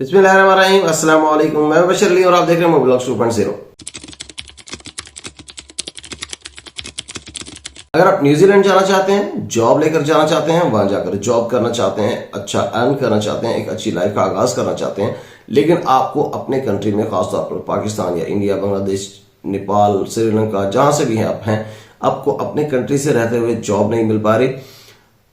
बिस्मिल्लाहिर्रहमानिर्रहीम, अस्सलाम वालेकुम। मैं बशर अली और आप देख रहे हैं मोब्लॉग्स 2.0। अगर आप न्यूजीलैंड जाना चाहते हैं, जॉब लेकर जाना चाहते हैं, वहां जाकर जॉब करना चाहते हैं, अच्छा अर्न करना चाहते हैं, एक अच्छी लाइफ का आगाज करना चाहते हैं, लेकिन आपको अपने कंट्री में खासतौर पर पाकिस्तान या इंडिया, बांग्लादेश, नेपाल, श्रीलंका, जहां से भी आप हैं, आपको अपने कंट्री से रहते हुए जॉब नहीं मिल पा रही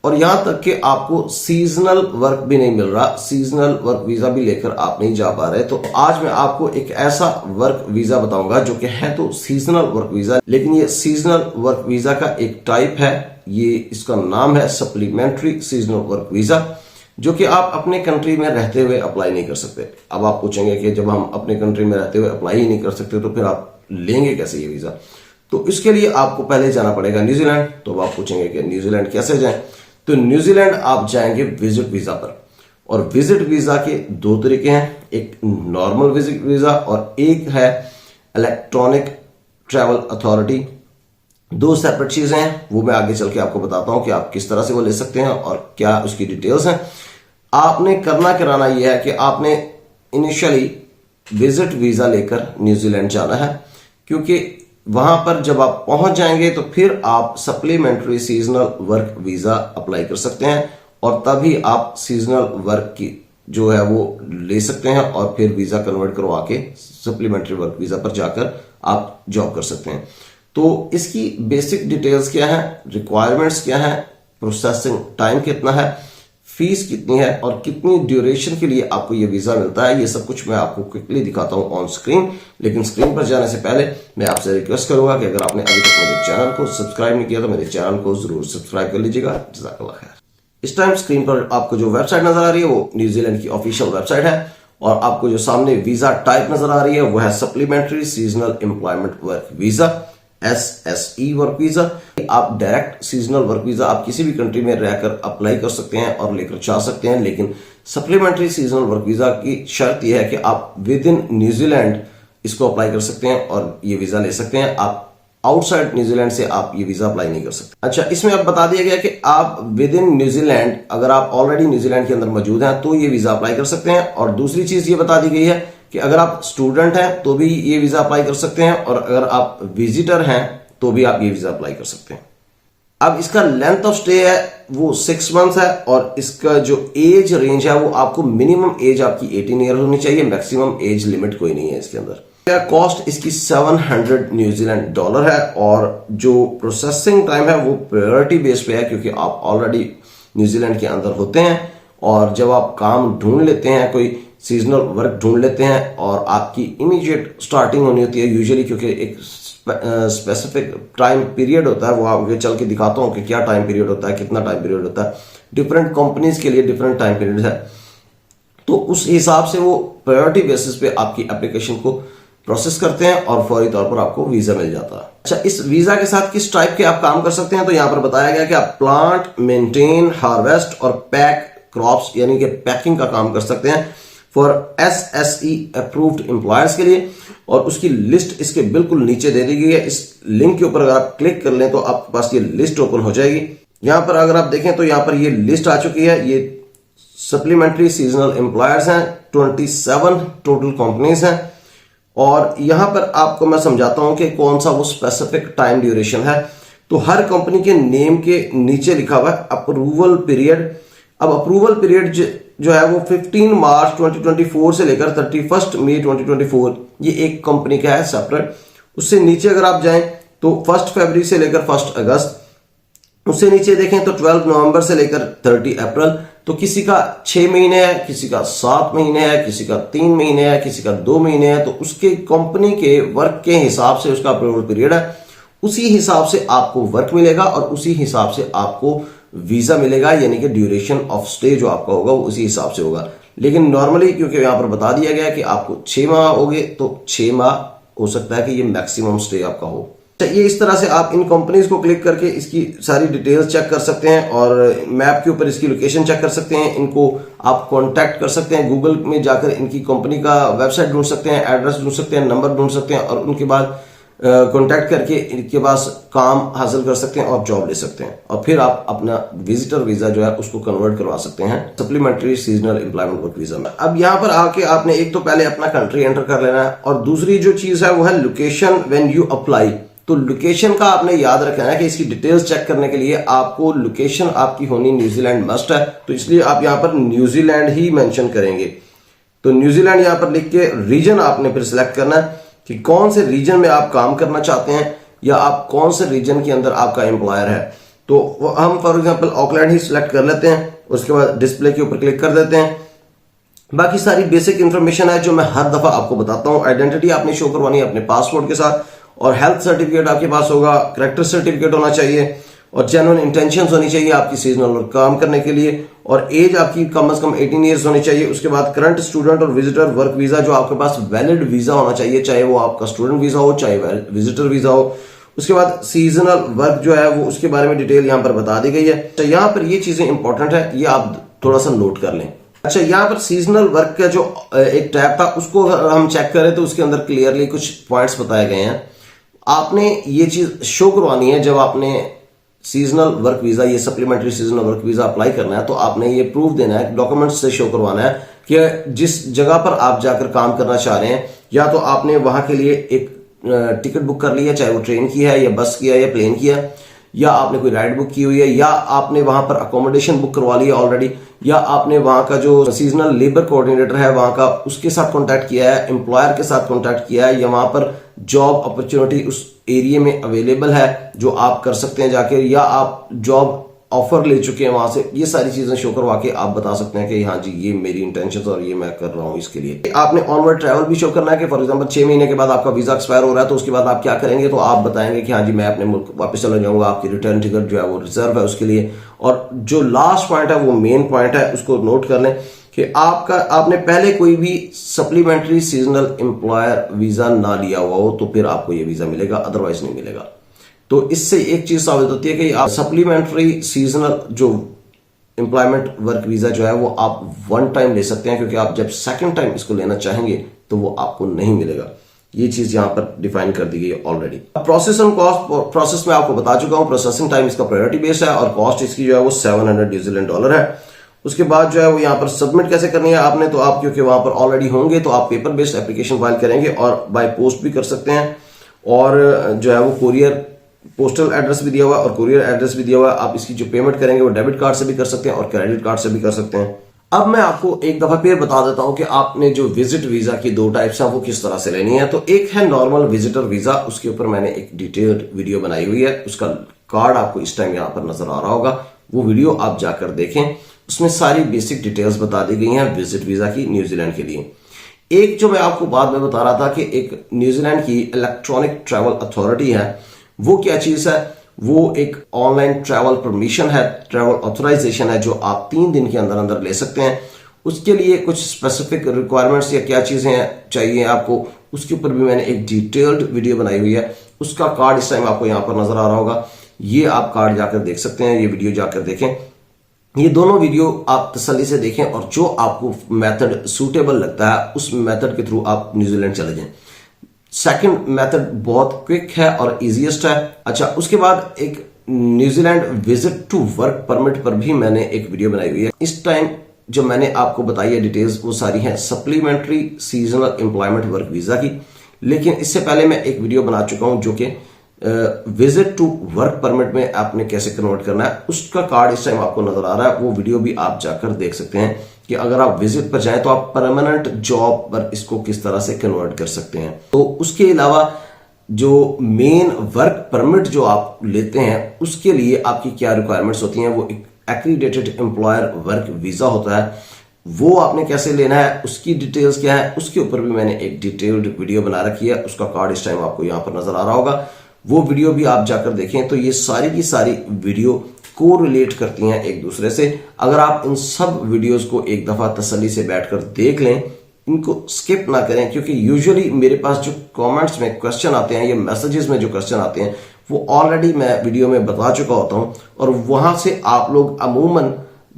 और यहां तक कि आपको सीजनल वर्क भी नहीं मिल रहा, सीजनल वर्क वीजा भी लेकर आप नहीं जा पा रहे। तो आज मैं आपको एक ऐसा वर्क वीजा बताऊंगा जो कि है तो सीजनल वर्क वीजा, लेकिन ये सीजनल वर्क वीजा का एक टाइप है। ये इसका नाम है सप्लीमेंट्री सीजनल वर्क वीजा, जो कि आप अपने कंट्री में रहते हुए अप्लाई नहीं कर सकते। अब आप पूछेंगे कि जब हम अपने कंट्री में रहते हुए अप्लाई ही नहीं कर सकते तो फिर आप लेंगे कैसे ये वीजा? तो इसके लिए आपको पहले जाना पड़ेगा न्यूजीलैंड। तो आप पूछेंगे कि न्यूजीलैंड कैसे जाएं? तो न्यूजीलैंड आप जाएंगे विजिट वीजा पर, और विजिट वीजा के दो तरीके हैं, एक नॉर्मल विजिट वीजा और एक है इलेक्ट्रॉनिक ट्रैवल अथॉरिटी। दो सेपरेट चीजें हैं, वो मैं आगे चल के आपको बताता हूं कि आप किस तरह से वो ले सकते हैं और क्या उसकी डिटेल्स हैं। आपने करना कराना यह है कि आपने इनिशियली विजिट वीजा लेकर न्यूजीलैंड जाना है, क्योंकि वहां पर जब आप पहुंच जाएंगे तो फिर आप supplementary seasonal work visa apply कर सकते हैं और तभी आप सीजनल वर्क की जो है वो ले सकते हैं और फिर वीजा कन्वर्ट करवा के सप्लीमेंट्री वर्क वीजा पर जाकर आप जॉब कर सकते हैं। तो इसकी बेसिक डिटेल्स क्या है, रिक्वायरमेंट्स क्या है, प्रोसेसिंग टाइम कितना है, फीस कितनी है और कितनी ड्यूरेशन के लिए आपको ये वीजा मिलता है, ये सब कुछ मैं आपको क्विकली दिखाता हूं ऑन स्क्रीन। लेकिन स्क्रीन पर जाने से पहले मैं आपसे रिक्वेस्ट करूंगा कि अगर आपने अभी तक मेरे चैनल को सब्सक्राइब नहीं किया तो मेरे चैनल को जरूर सब्सक्राइब कर लीजिएगा। जज़ाकल्लाह खैर। इस टाइम स्क्रीन पर आपको जो वेबसाइट नजर आ रही है वो न्यूजीलैंड की ऑफिशियल वेबसाइट है, और आपको जो सामने वीजा टाइप नजर आ रही है वो है supplementary seasonal employment work visa, SSE work visa. आप डायरेक्ट सीजनल वर्क वीजा आप किसी भी कंट्री में रहकर अप्लाई कर सकते हैं और लेकर जा सकते हैं, लेकिन सप्लीमेंट्री सीजनल वर्क वीजा की शर्त यह है कि आप विद इन न्यूजीलैंड इसको अप्लाई कर सकते हैं और ये वीजा ले सकते हैं। आप आउटसाइड न्यूजीलैंड से आप ये वीजा अप्लाई नहीं कर सकते। अच्छा, इसमें अब बता दिया गया कि आप विद इन न्यूजीलैंड, अगर आप ऑलरेडी न्यूजीलैंड के अंदर मौजूद हैं तो ये वीजा अप्लाई कर सकते हैं, और दूसरी चीज ये बता दी गई है कि अगर आप स्टूडेंट हैं तो भी ये वीजा अप्लाई कर सकते हैं, और अगर आप विजिटर हैं तो भी आप ये वीजा अप्लाई कर सकते हैं। अब इसका लेंथ ऑफ स्टे है वो 6 मंथ्स है, और इसका जो एज रेंज है वो आपको मिनिमम एज आपकी 18 ईयर होनी चाहिए, मैक्सिमम एज लिमिट कोई नहीं है इसके अंदर। कॉस्ट इसकी 700 न्यूजीलैंड डॉलर है, और जो प्रोसेसिंग टाइम है वो प्रायोरिटी बेस पे है, क्योंकि आप ऑलरेडी न्यूजीलैंड के अंदर होते हैं और जब आप काम ढूंढ लेते हैं, कोई सीजनल वर्क ढूंढ लेते हैं और आपकी इमीडिएट स्टार्टिंग होनी होती है यूजुअली, क्योंकि एक स्पेसिफिक टाइम पीरियड होता है, वो आगे चल के दिखाता हूं कि क्या टाइम पीरियड होता है, कितना टाइम पीरियड होता है। डिफरेंट कंपनीज के लिए डिफरेंट टाइम पीरियड है, तो उस हिसाब से वो प्रायोरिटी बेसिस पे आपकी एप्लीकेशन को प्रोसेस करते हैं और फौरी तौर पर आपको वीजा मिल जाता है। अच्छा, इस वीजा के साथ किस टाइप के आप काम कर सकते हैं? तो यहां पर बताया गया कि आप प्लांट, मेंटेन, हार्वेस्ट और पैक क्रॉप्स यानी कि पैकिंग का काम कर सकते हैं फॉर SSE अप्रूव्ड एम्प्लॉयर्स के लिए, और उसकी लिस्ट इसके बिल्कुल नीचे दे दी गई है। इस लिंक के ऊपर अगर आप क्लिक कर लें तो आपके पास ये लिस्ट ओपन हो जाएगी। यहां पर अगर आप देखें तो यहां पर ये लिस्ट आ चुकी है। ये सप्लीमेंट्री सीजनल एम्प्लॉयर्स हैं, 27 टोटल कंपनीज हैं, और यहां पर आपको मैं समझाता हूं कि कौन सा वो स्पेसिफिक टाइम ड्यूरेशन है। तो हर कंपनी के नेम के नीचे लिखा हुआ है अप्रूवल पीरियड। अब अप्रूवल पीरियड जो है वो 15 मार्च 2024 से लेकर 31 मई 2024, ये एक कंपनी का है सेपरेट। उससे नीचे अगर आप जाएं तो 1 फरवरी से लेकर 1 अगस्त, उससे नीचे देखें तो 12 नवंबर से लेकर 30 अप्रैल। तो किसी का 6 महीने है, किसी का 7 महीने है, किसी का 3 महीने है, किसी का 2 महीने है। तो उसके कंपनी के वर्क के हिसाब से उसका अप्रूवल पीरियड है, उसी हिसाब से आपको वर्क मिलेगा और उसी हिसाब से आपको वीजा मिलेगा, यानी कि ड्यूरेशन ऑफ स्टे जो आपका होगा वो उसी हिसाब से होगा। लेकिन नॉर्मली क्योंकि यहां पर बता दिया गया कि आपको 6 माह हो गए, तो 6 माह हो सकता है कि ये मैक्सिमम स्टे आपका हो। ये इस तरह से आप इन कंपनीज को क्लिक करके इसकी सारी डिटेल्स चेक कर सकते हैं और मैप के ऊपर इसकी लोकेशन चेक कर सकते हैं। इनको आप कांटेक्ट कर सकते हैं, गूगल में जाकर इनकी कंपनी का वेबसाइट ढूंढ सकते हैं, एड्रेस ढूंढ सकते हैं, नंबर ढूंढ सकते हैं, और उनके बाद कांटेक्ट करके इनके पास काम हासिल कर सकते हैं और जॉब ले सकते हैं, और फिर आप अपना विजिटर वीजा जो है उसको कन्वर्ट करवा सकते हैं supplementary seasonal employment work visa में। अब यहाँ पर आके आपने एक तो पहले अपना कंट्री एंटर कर लेना है, और दूसरी जो चीज है वो है लोकेशन व्हेन यू अप्लाई। तो लोकेशन का आपने याद रखना है कि इसकी डिटेल्स चेक करने के लिए आपको लोकेशन आपकी होनी न्यूजीलैंड मस्ट है, तो इसलिए आप यहाँ पर न्यूजीलैंड ही मेंशन करेंगे। तो न्यूजीलैंड यहाँ पर लिख के रीजन आपने फिर सिलेक्ट करना है कि कौन से रीजन में आप काम करना चाहते हैं, या आप कौन से रीजन के अंदर आपका एम्प्लॉयर है। तो हम for example Auckland he select कर लेते हैं, उसके बाद डिस्प्ले के ऊपर क्लिक कर देते हैं। बाकी सारी बेसिक इंफॉर्मेशन है जो मैं हर दफा आपको बताता हूं। आइडेंटिटी आपने शो करवानी है अपने पासपोर्ट के साथ, और हेल्थ सर्टिफिकेट आपके पास होगा, करेक्टर सर्टिफिकेट होना चाहिए, और जेन्युइन इंटेंशंस होनी चाहिए आपकी सीजनल वर्क काम करने के लिए, और एज आपकी कम से कम 18 ईयर्स होनी चाहिए। उसके बाद करंट स्टूडेंट और विजिटर वर्क वीजा जो आपके पास वैलिड वीजा होना चाहिए, चाहे वो आपका स्टूडेंट वीजा हो चाहे विजिटर वीजा हो। उसके बाद सीजनल वर्क जो है वो उसके बारे में डिटेल यहाँ पर बता दी गई है। तो यहाँ पर ये चीजें इंपॉर्टेंट है, ये आप थोड़ा सा नोट कर लें। अच्छा, यहाँ पर सीजनल वर्क का जो एक टैब था उसको हम चेक करें तो उसके अंदर क्लियरली कुछ पॉइंट्स बताए गए हैं। आपने ये चीज शो करवानी है जब आपने सीजनल वर्क वीजा, ये supplementary seasonal work visa apply करना है, तो आपने ये प्रूफ देना है, डॉक्यूमेंट्स से शो करवाना है कि जिस जगह पर आप जाकर काम करना चाह रहे हैं, या तो आपने वहां के लिए एक टिकट बुक कर ली है, चाहे वो ट्रेन की है या बस की है या प्लेन की है, या आपने कोई राइड बुक की हुई है, या आपने वहां पर अकोमोडेशन बुक करवा ली है ऑलरेडी, या आपने वहां का जो सीजनल लेबर कोऑर्डिनेटर है वहां का उसके साथ कांटेक्ट किया है, एम्प्लॉयर के साथ कांटेक्ट किया है, या वहां पर जॉब अपॉर्चुनिटी उस एरिया में अवेलेबल है जो आप कर सकते हैं जाके, या आप जॉब ऑफर ले चुके हैं वहां से। ये सारी चीजें शो करवा के आप बता सकते हैं कि हाँ जी ये मेरी इंटेंशन और ये मैं कर रहा हूं इसके लिए। आपने ऑनवर्ड ट्रैवल भी शो करना है कि फॉर एग्जांपल 6 महीने के बाद आपका वीजा एक्सपायर हो रहा है, तो उसके बाद आप क्या करेंगे, तो आप बताएंगे कि हाँ जी मैं अपने मुल्क वापस चला जाऊंगा, आपकी रिटर्न टिकट जो है वो रिजर्व है उसके लिए। और जो लास्ट पॉइंट है वो मेन पॉइंट है, उसको नोट कर लें कि आपने पहले कोई भी सप्लीमेंट्री सीजनल एम्प्लॉयर वीजा ना लिया हुआ हो तो फिर आपको ये वीजा मिलेगा, अदरवाइज नहीं मिलेगा। तो इससे एक चीज साबित होती है कि आप सप्लीमेंट्री सीजनल जो एम्प्लॉयमेंट वर्क वीजा जो है वो आप वन टाइम ले सकते हैं, क्योंकि आप जब सेकंड टाइम इसको लेना चाहेंगे तो वो आपको नहीं मिलेगा। ये चीज यहां पर डिफाइन कर दी गई है already. Process and cost, process में आपको बता चुका हूं, प्रोसेसिंग टाइम इसका प्रायोरिटी बेस्ड है, और कॉस्ट इसकी जो है वो $700 न्यूजीलैंड है। उसके बाद जो है वो यहाँ पर सबमिट कैसे करनी है आपने, तो आप क्योंकि वहां पर ऑलरेडी होंगे तो आप पेपर बेस्ड एप्लीकेशन फाइल करेंगे, और बाय पोस्ट भी कर सकते हैं, और जो है वो कुरियर पोस्टल एड्रेस भी दिया हुआ है और कुरियर एड्रेस भी दिया हुआ है। आप इसकी जो पेमेंट करेंगे वो डेबिट कार्ड से भी कर सकते हैं और क्रेडिट कार्ड से भी कर सकते हैं। अब मैं आपको एक दफा फिर बता देता हूं कि आपने जो विजिट वीजा की 2 टाइप्स हैं वो किस तरह से लेनी है। तो एक है नॉर्मल विजिटर वीजा, उसके ऊपर मैंने एक डिटेल्ड वीडियो बनाई हुई है, उसका कार्ड आपको इस टाइम यहां पर नजर आ रहा होगा, वो वीडियो आप जाकर देखें, उसमें सारी बेसिक डिटेल्स बता दी गई हैं विजिट वीजा की न्यूजीलैंड के लिए। एक जो मैं आपको बाद में बता रहा था कि एक न्यूजीलैंड की इलेक्ट्रॉनिक ट्रैवल अथॉरिटी है, वो क्या चीज है, वो एक ऑनलाइन ट्रैवल परमिशन है, ट्रैवल ऑथराइजेशन है, जो आप 3 दिन के अंदर अंदर ले सकते हैं। उसके लिए कुछ स्पेसिफिक रिक्वायरमेंट्स या क्या चीजें चाहिए आपको, उसके ऊपर भी मैंने एक डिटेल्ड वीडियो बनाई हुई है। उसका कार्ड इस टाइम आपको यहां पर नजर आ रहा होगा, ये आप कार्ड जाकर देख सकते हैं, ये वीडियो जाकर देखें। ये दोनों वीडियो आप तसल्ली से देखें, और जो आपको मेथड सूटेबल लगता है उस मेथड के थ्रू आप न्यूजीलैंड चले जाएं। सेकंड मेथड बहुत क्विक है और इजीएस्ट है। अच्छा, उसके बाद एक New Zealand visit to work permit पर भी मैंने एक वीडियो बनाई हुई है। इस टाइम जो मैंने आपको बताई है डिटेल्स वो सारी हैं supplementary seasonal employment work visa की, लेकिन इससे पहले मैं एक वीडियो बना चुका हूं जो कि विजिट टू वर्क परमिट में आपने कैसे कन्वर्ट करना है, उसका कार्ड इस टाइम आपको नजर आ रहा है। वो वीडियो भी आप जाकर देख सकते हैं कि अगर आप विजिट पर जाएं तो आप परमानेंट जॉब पर इसको किस तरह से कन्वर्ट कर सकते हैं। तो उसके अलावा जो मेन वर्क परमिट जो आप लेते हैं उसके लिए आपकी क्या रिक्वायरमेंट्स होती हैं, वो एक एक्रीडेटेड एम्प्लॉयर वर्क वीजा होता है, वो आपने कैसे लेना है, उसकी डिटेल्स क्या है, उसके ऊपर भी मैंने एक डिटेल्ड वीडियो बना रखी है। उसका कार्ड इस टाइम आपको यहां पर नजर आ रहा होगा, वो वीडियो भी आप जाकर देखें। तो ये सारी की सारी वीडियो को रिलेट करती हैं एक दूसरे से। अगर आप इन सब वीडियोस को एक दफा तसल्ली से बैठकर देख लें, इनको स्किप ना करें, क्योंकि यूजुअली मेरे पास जो कमेंट्स में क्वेश्चन आते हैं या मैसेजेस में जो क्वेश्चन आते हैं वो ऑलरेडी मैं वीडियो में बता चुका होता हूं, और वहां से आप लोग अमूमन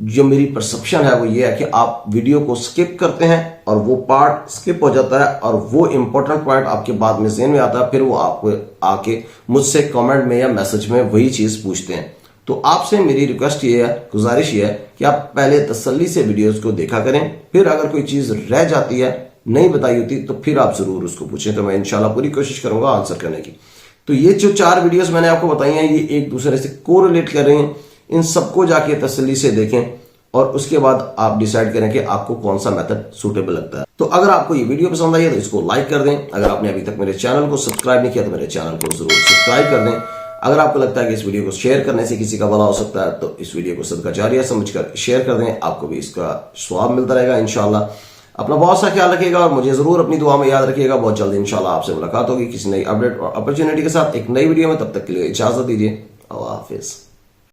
जो मेरी परसेप्शन है वो ये है कि आप वीडियो को स्किप करते हैं और वो पार्ट स्किप हो जाता है और वो इंपॉर्टेंट पॉइंट आपके बाद में ज़हन में आता है, फिर वो आपको आके मुझसे कमेंट में या मैसेज में वही चीज पूछते हैं। तो आपसे मेरी रिक्वेस्ट ये है, गुजारिश ये है कि आप पहले तसल्ली से वीडियोस को देखा करें, फिर अगर कोई चीज रह जाती है, नहीं बताई होती, तो फिर आप जरूर उसको पूछें, तो मैं इंशाल्लाह पूरी कोशिश करूंगा आंसर करने की। तो ये जो 4 वीडियोस मैंने आपको बताई हैं, ये एक दूसरे से कोरिलेट कर रही हैं। इन सबको जाके तसल्ली से देखें और उसके बाद आप डिसाइड करें कि आपको कौन सा मेथड सूटेबल लगता है। तो अगर आपको ये वीडियो पसंद आई है तो इसको लाइक कर दें। अगर आपने अभी तक मेरे चैनल को सब्सक्राइब नहीं किया तो मेरे चैनल को जरूर सब्सक्राइब कर दें। अगर आपको लगता है कि इस वीडियो को शेयर करने से किसी का भला हो सकता है तो इस वीडियो को सदका जारिया समझकर शेयर कर दें, आपको भी इसका स्वाब मिलता रहेगा इंशाल्लाह। अपना बहुत सा ख्याल रखिएगा और मुझे जरूर अपनी दुआ में याद रखिएगा। बहुत जल्द इंशाल्लाह आपसे मुलाकात होगी किसी नई अपडेट और अपॉर्चुनिटी के साथ एक नई वीडियो में। तब तक के लिए इजाजत दीजिए। अल्लाह हाफिज।